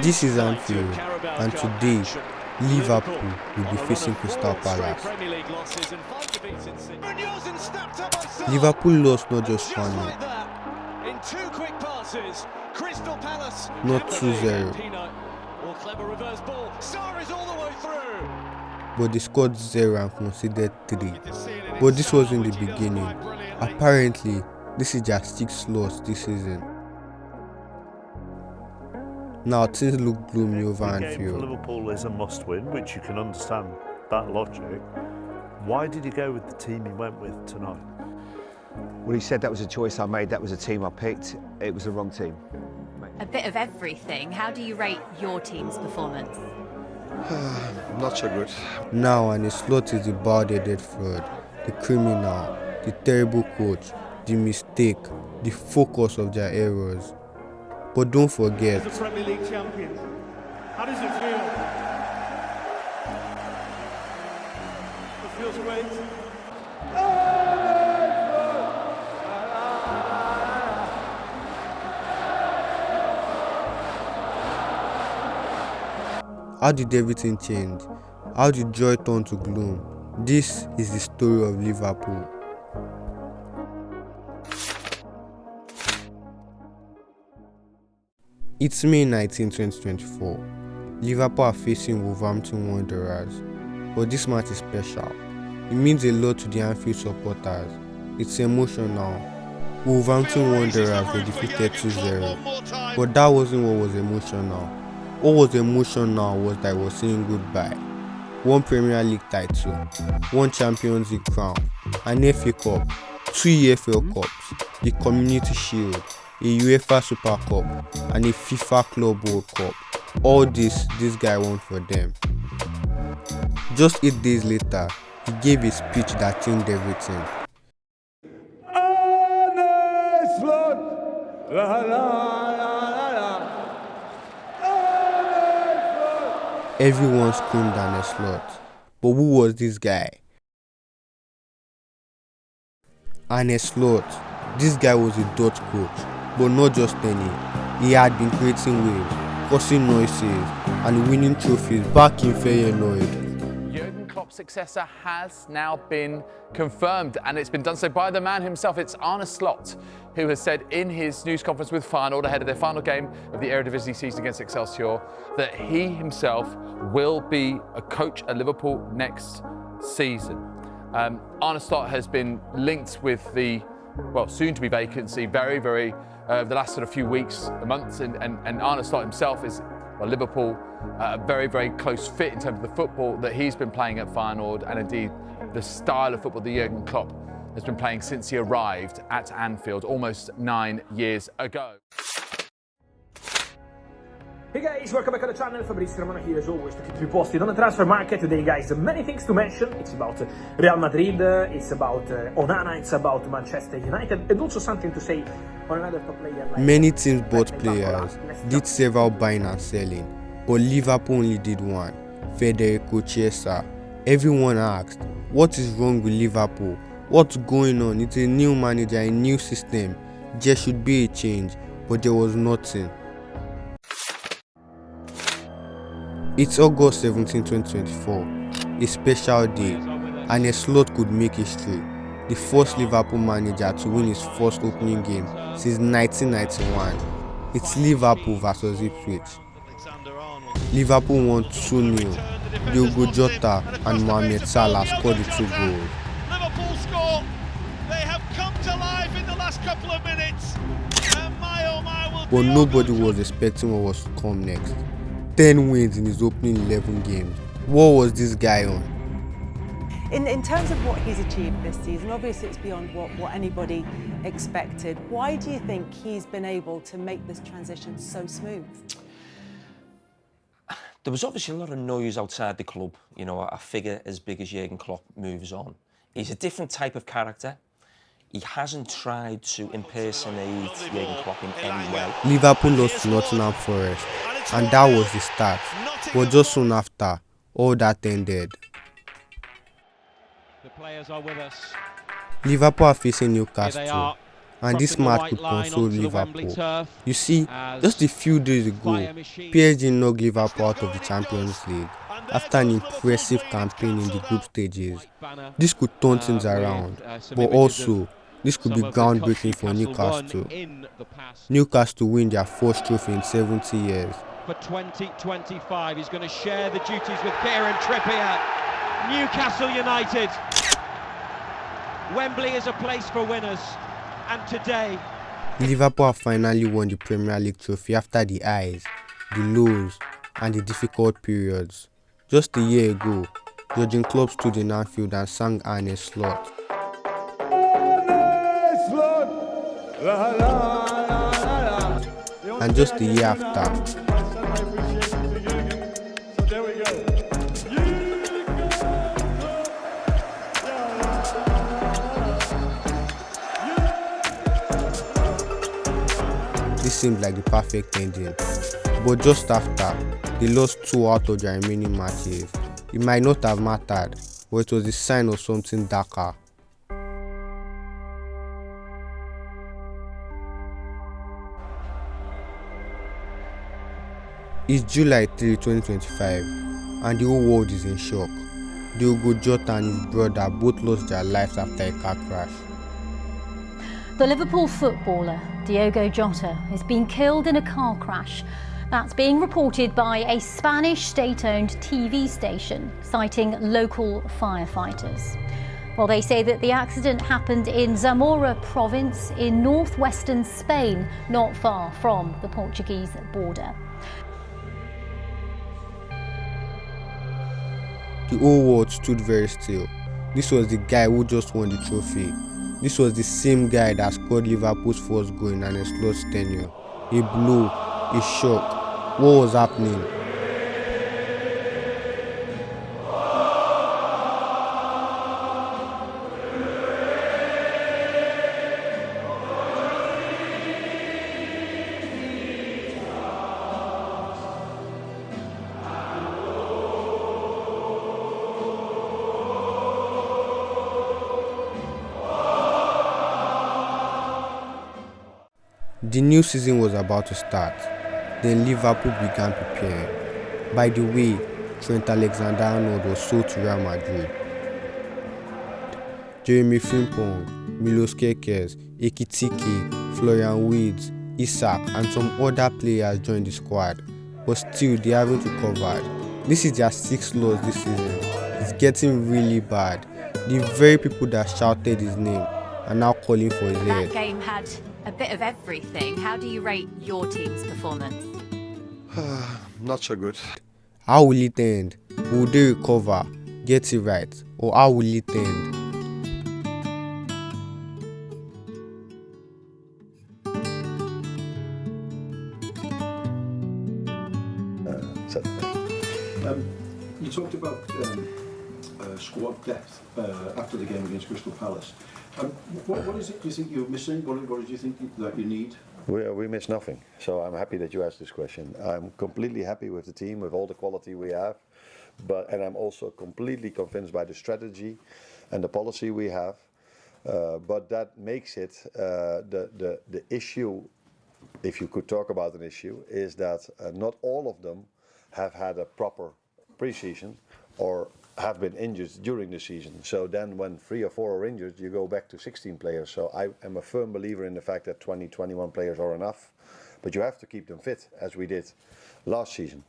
This is Anfield, and today, Liverpool will be facing Crystal Palace. Liverpool lost not just 1-0, not 2-0, but they scored 0 and conceded 3. But this was in the beginning. Apparently, this is their 6th loss this season. Now things look gloomy over Anfield. Liverpool is a must-win, which you can understand that logic. Why did he go with the team he went with tonight? Well, he said that was a choice I made. That was a team I picked. It was the wrong team. A bit of everything. How do you rate your team's performance? Not so good. Now Arne Slot is the bald-headed fraud, the criminal, the terrible coach, the mistake, the focus of their errors. But don't forget, as the Premier League champions, how does it feel? It feels great. how did everything change? How did joy turn to gloom? This is the story of Liverpool. It's May 19, 2024. Liverpool are facing Wolverhampton Wanderers, but this match is special. It means a lot to the Anfield supporters. It's emotional. Wolverhampton Wanderers were defeated 2-0, but that wasn't what was emotional. What was emotional was that I was saying goodbye. 1 Premier League title, 1 Champions League crown, an FA Cup, 2 EFL Cups, the Community Shield, a UEFA Super Cup, and a FIFA Club World Cup. All this guy won for them. Just 8 days later, he gave a speech that changed everything. Arne Slot, la la la la. Everyone screamed Arne Slot. But who was this guy? Arne Slot. This guy was a Dutch coach, but not just any. He had been creating waves, causing noises, and winning trophies back in Feyenoord. Jurgen Klopp's successor has now been confirmed, and it's been done so by the man himself. It's Arne Slot, who has said in his news conference with Feyenoord ahead of their final game of the Eredivisie season against Excelsior that he himself will be a coach at Liverpool next season. Arne Slot has been linked with the soon-to-be vacancy the last sort of few weeks, months, and Arne Slot himself is Liverpool, a very, very close fit in terms of the football that he's been playing at Feyenoord, and indeed the style of football that Jurgen Klopp has been playing since he arrived at Anfield almost 9 years ago. Hey guys, welcome back to the channel. Fabrizio Romano here as always to keep you posted on the transfer market. Today guys, many things to mention. It's about Real Madrid, it's about Onana, it's about Manchester United, and also something to say on another top player. Many teams bought players, did several buying and selling, but Liverpool only did one, Federico Chiesa. Everyone asked, what is wrong with Liverpool? What's going on? It's a new manager, a new system. There should be a change, but there was nothing. It's August 17, 2024, a special day, and a Slot could make history. The first Liverpool manager to win his first opening game since 1991. It's Liverpool versus Ipswich. Liverpool won 2-0. Diogo Jota and Mohamed Salah scored the 2 goals. Liverpool score. They have come to life in the last couple of minutes. But nobody was expecting what was to come next. 10 wins in his opening 11 games. What was this guy on? In terms of what he's achieved this season, obviously it's beyond what anybody expected. Why do you think he's been able to make this transition so smooth? There was obviously a lot of noise outside the club. You know, a figure as big as Jurgen Klopp moves on. He's a different type of character. He hasn't tried to impersonate Jurgen Klopp in any way. Liverpool lost to Nottingham Forest, and that was the start. But just soon after, all that ended. The players are with us. Liverpool are facing Newcastle, and this match could console Liverpool. You see, just a few days ago, PSG knocked Liverpool out of the Champions League after an impressive campaign in the group stages. This could turn things around, but also this could be groundbreaking for Newcastle. Newcastle win their first trophy in 70 years. For 2025, he's going to share the duties with Kieran Trippier. Newcastle United. Wembley is a place for winners, and today Liverpool have finally won the Premier League trophy after the highs, the lows, and the difficult periods. Just a year ago, Jurgen Klopp stood in Anfield and sang Arne Slot. And just a year after, this seemed like the perfect ending. But just after, they lost 2 out of their remaining matches. It might not have mattered, but it was the sign of something darker. It's July 3, 2025, and the whole world is in shock. Diogo Jota and his brother both lost their lives after a car crash. The Liverpool footballer Diogo Jota has been killed in a car crash. That's being reported by a Spanish state-owned TV station, citing local firefighters. Well, they say that the accident happened in Zamora province in northwestern Spain, not far from the Portuguese border. The whole world stood very still. This was the guy who just won the trophy. This was the same guy that scored Liverpool's first goal in Arne Slot's tenure. A blow, a shock. What was happening? The new season was about to start. Then Liverpool began preparing. By the way, Trent Alexander-Arnold was sold to Real Madrid. Jeremy Frimpong, Milos Kerkez, Ekitike, Florian Wirtz, Isak, and some other players joined the squad, but still they haven't recovered. This is their 6th loss this season. It's getting really bad. The very people that shouted his name are now calling for his head. That game had a bit of everything. How do you rate your team's performance? Not so good. How will it end? Will they recover, get it right, or how will it end? You talked about squad depth after the game against Crystal Palace. What is it you think you're missing? What do you think that you need? We miss nothing, so I'm happy that you asked this question. I'm completely happy with the team, with all the quality we have, and I'm also completely convinced by the strategy and the policy we have. But that makes it the issue, if you could talk about an issue, is that not all of them have had a proper pre-season or have been injured during the season. So then when 3 or 4 are injured, you go back to 16 players. So I am a firm believer in the fact that 20, 21 players are enough, but you have to keep them fit, as we did last season.